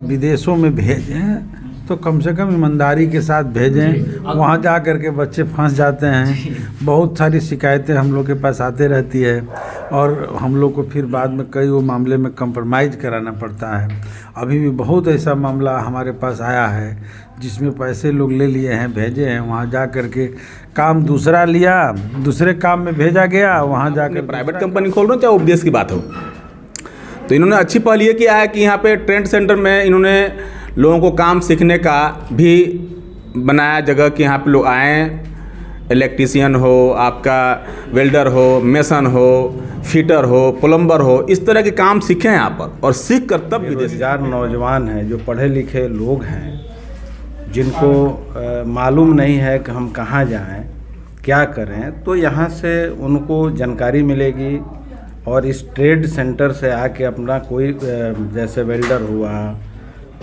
विदेशों में भेजें तो कम से कम ईमानदारी के साथ भेजें। वहाँ जा कर के बच्चे फंस जाते हैं। बहुत सारी शिकायतें हम लोग के पास आते रहती है और हम लोग को फिर बाद में कई वो मामले में कंप्रोमाइज़ कराना पड़ता है। अभी भी बहुत ऐसा मामला हमारे पास आया है जिसमें पैसे लोग ले लिए हैं, भेजे हैं, वहाँ जा कर के काम दूसरा लिया, दूसरे काम में भेजा गया, वहाँ जाकर प्राइवेट कंपनी खोल रहे हो चाहे उपदेश की बात हो। तो इन्होंने अच्छी पहल ये किया है कि यहाँ पे ट्रेंड सेंटर में इन्होंने लोगों को काम सीखने का भी बनाया जगह कि यहाँ पे लोग आएँ, इलेक्ट्रीशियन हो, आपका वेल्डर हो, मेसन हो, फिटर हो, प्लम्बर हो, इस तरह के काम सीखें यहाँ पर और सीख कर तब विदेश। बेरोजगार नौजवान हैं, जो पढ़े लिखे लोग हैं, जिनको मालूम नहीं है कि हम कहाँ जाएं, क्या करें, तो यहाँ से उनको जानकारी मिलेगी और इस ट्रेड सेंटर से आके अपना कोई जैसे वेल्डर हुआ,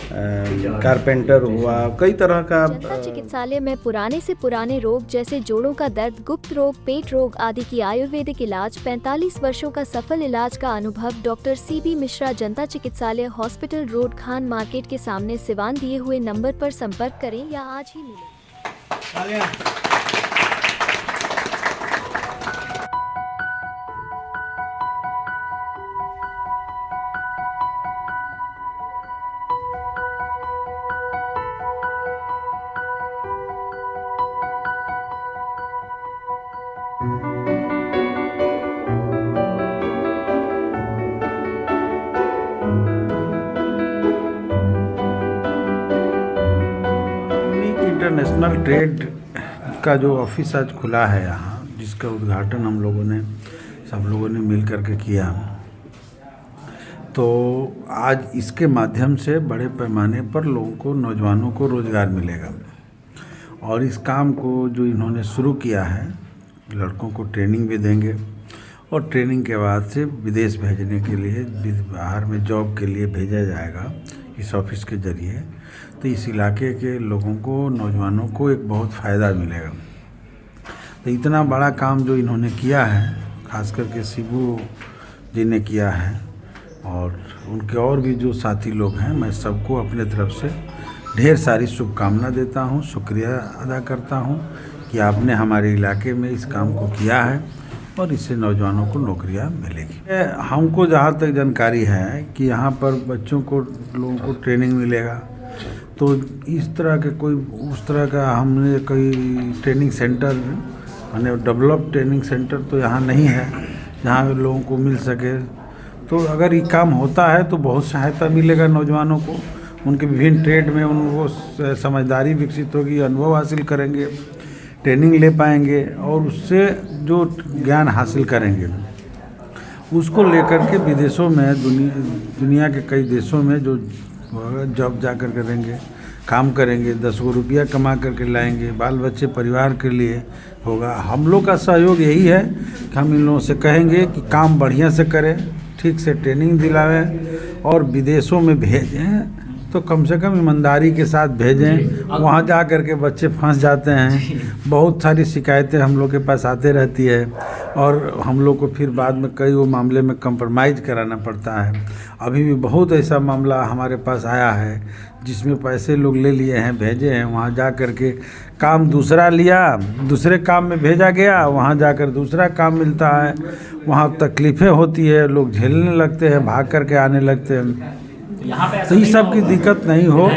कारपेंटर हुआ, कई तरह का। जनता चिकित्सालय में पुराने से पुराने रोग जैसे जोड़ों का दर्द, गुप्त रोग, पेट रोग आदि की आयुर्वेदिक इलाज, 45 वर्षों का सफल इलाज का अनुभव। डॉक्टर CB मिश्रा, जनता चिकित्सालय, हॉस्पिटल रोड, खान मार्केट के सामने, सिवान। दिए हुए नंबर पर संपर्क करें या आज ही मिलें। इंटरनेशनल ट्रेड का जो ऑफिस आज खुला है यहाँ, जिसका उद्घाटन हम लोगों ने सब लोगों ने मिल कर के किया, तो आज इसके माध्यम से बड़े पैमाने पर लोगों को, नौजवानों को रोज़गार मिलेगा। और इस काम को जो इन्होंने शुरू किया है, लड़कों को ट्रेनिंग भी देंगे और ट्रेनिंग के बाद से विदेश भेजने के लिए, बाहर में जॉब के लिए भेजा जाएगा इस ऑफिस के ज़रिए। तो इस इलाके के लोगों को, नौजवानों को एक बहुत फ़ायदा मिलेगा। तो इतना बड़ा काम जो इन्होंने किया है, खास करके शिबू जी ने किया है और उनके और भी जो साथी लोग हैं, मैं सबको अपने तरफ से ढेर सारी शुभकामना देता हूं, शुक्रिया अदा करता हूं कि आपने हमारे इलाके में इस काम को किया है और इससे नौजवानों को नौकरियां मिलेगी। हमको जहां तक जानकारी है कि यहां पर बच्चों को, लोगों को ट्रेनिंग मिलेगा, तो इस तरह के कोई उस तरह का हमने कोई ट्रेनिंग सेंटर, माने डेवलप ट्रेनिंग सेंटर तो यहाँ नहीं है जहाँ लोगों को मिल सके। तो अगर ये काम होता है तो बहुत सहायता मिलेगा नौजवानों को, उनके विभिन्न ट्रेड में उनको समझदारी विकसित होगी, अनुभव हासिल करेंगे, ट्रेनिंग ले पाएंगे और उससे जो ज्ञान हासिल करेंगे उसको लेकर के विदेशों में, दुनिया के कई देशों में जो जॉब जा कर करेंगे, काम करेंगे, 10 गो रुपया कमा करके लाएंगे, बाल बच्चे परिवार के लिए होगा। हम लोग का सहयोग यही है कि हम इन लोगों से कहेंगे कि काम बढ़िया से करें, ठीक से ट्रेनिंग दिलावें और विदेशों में भेजें तो कम से कम ईमानदारी के साथ भेजें। वहाँ जा कर के बच्चे फंस जाते हैं। बहुत सारी शिकायतें हम लोग के पास आते रहती है और हम लोग को फिर बाद में कई वो मामले में कंप्रोमाइज़ कराना पड़ता है। अभी भी बहुत ऐसा मामला हमारे पास आया है जिसमें पैसे लोग ले लिए हैं, भेजे हैं, वहाँ जा कर के काम दूसरा लिया, दूसरे काम में भेजा गया, वहाँ जाकर दूसरा काम मिलता है, वहाँ तकलीफ़ें होती है, लोग झेलने लगते हैं, भाग करके आने लगते हैं। तो इस सब की दिक्कत नहीं हो।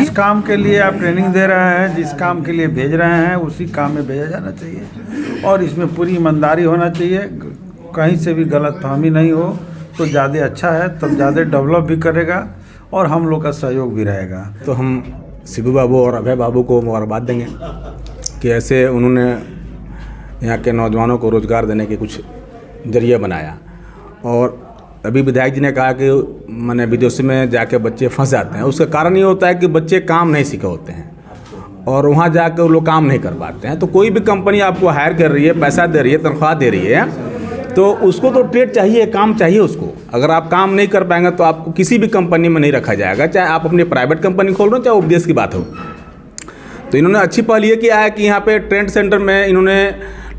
इस काम के लिए आप ट्रेनिंग दे रहे हैं, जिस काम के लिए भेज रहे हैं उसी काम में भेजा जाना चाहिए और इसमें पूरी ईमानदारी होना चाहिए, कहीं से भी गलतफहमी नहीं हो तो ज़्यादा अच्छा है, तब ज़्यादा डेवलप भी करेगा और हम लोग का सहयोग भी रहेगा। तो हम शिबू बाबू और अभय बाबू को मुबारकबाद देंगे कि ऐसे उन्होंने यहाँ के नौजवानों को रोज़गार देने के कुछ जरिया बनाया। और अभी विधायक जी ने कहा कि मैंने विदेशों में जाके बच्चे फंस जाते हैं, उसका कारण ये होता है कि बच्चे काम नहीं सीखे होते हैं और वहाँ जाकर वो लोग काम नहीं कर पाते हैं। तो कोई भी कंपनी आपको हायर कर रही है, पैसा दे रही है, तनख्वाह दे रही है, तो उसको तो ट्रेड चाहिए, काम चाहिए उसको। अगर आप काम नहीं कर पाएंगे तो आपको किसी भी कंपनी में नहीं रखा जाएगा, चाहे आप अपनी प्राइवेट कंपनी खोल रहे हो चाहे उपदेश की बात हो। तो इन्होंने अच्छी पहल ये किया है कि यहाँ पे ट्रेंड सेंटर में इन्होंने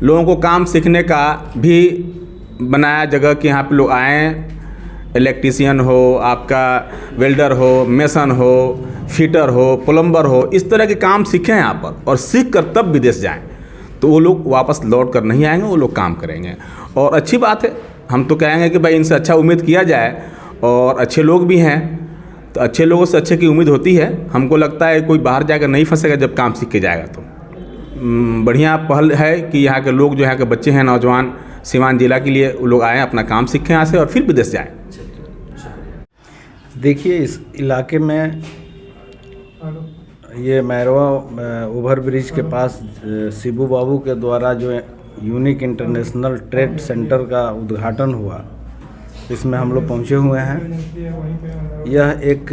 लोगों को काम सीखने का भी बनाया जगह कि यहाँ पे लोग आएँ, इलेक्ट्रीशियन हो, आपका वेल्डर हो, मेसन हो, फिटर हो, प्लम्बर हो, इस तरह के काम सीखें यहाँ पर और सीख कर तब विदेश जाएं, तो वो लोग वापस लौट कर नहीं आएंगे, वो लोग काम करेंगे। और अच्छी बात है, हम तो कहेंगे कि भाई इनसे अच्छा उम्मीद किया जाए, और अच्छे लोग भी हैं तो अच्छे लोगों से अच्छे की उम्मीद होती है। हमको लगता है कोई बाहर जाकर नहीं फंसेगा जब काम सीख के जाएगा। तो बढ़िया पहल है कि यहाँ के लोग जो यहाँ के बच्चे हैं, नौजवान सीवान जिला के लिए, वो लोग आएँ, अपना काम सीखें यहाँ से और फिर विदेश जाएँ। देखिए, इस इलाके में ये मैरवा ओवर ब्रिज के पास शिबू बाबू के द्वारा जो यूनिक इंटरनेशनल ट्रेड सेंटर का उद्घाटन हुआ, इसमें हम लोग पहुँचे हुए हैं। यह एक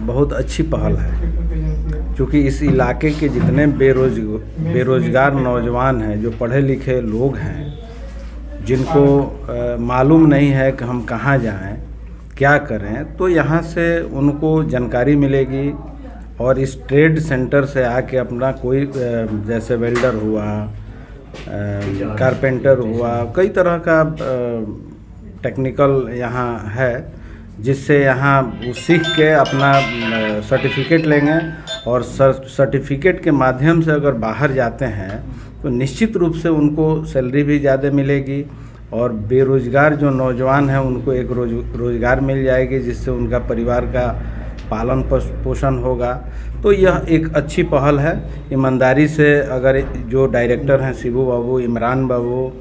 बहुत अच्छी पहल है, क्योंकि इस इलाके के जितने बेरोजगार नौजवान हैं, जो पढ़े लिखे लोग हैं, जिनको मालूम नहीं है कि हम कहाँ जाएं, क्या करें, तो यहाँ से उनको जानकारी मिलेगी और इस ट्रेड सेंटर से आके अपना कोई जैसे वेल्डर हुआ, कारपेंटर हुआ, कई तरह का टेक्निकल यहाँ है, जिससे यहाँ वो सीख के अपना सर्टिफिकेट लेंगे और सर्टिफिकेट के माध्यम से अगर बाहर जाते हैं तो निश्चित रूप से उनको सैलरी भी ज़्यादा मिलेगी और बेरोज़गार जो नौजवान हैं उनको एक रोज़गार मिल जाएगी, जिससे उनका परिवार का पालन पोषण होगा। तो यह एक अच्छी पहल है। ईमानदारी से अगर जो डायरेक्टर हैं शिबू बाबू, इमरान बाबू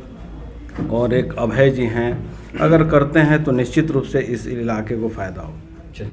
और एक अभय जी हैं, अगर करते हैं तो निश्चित रूप से इस इलाके को फ़ायदा हो।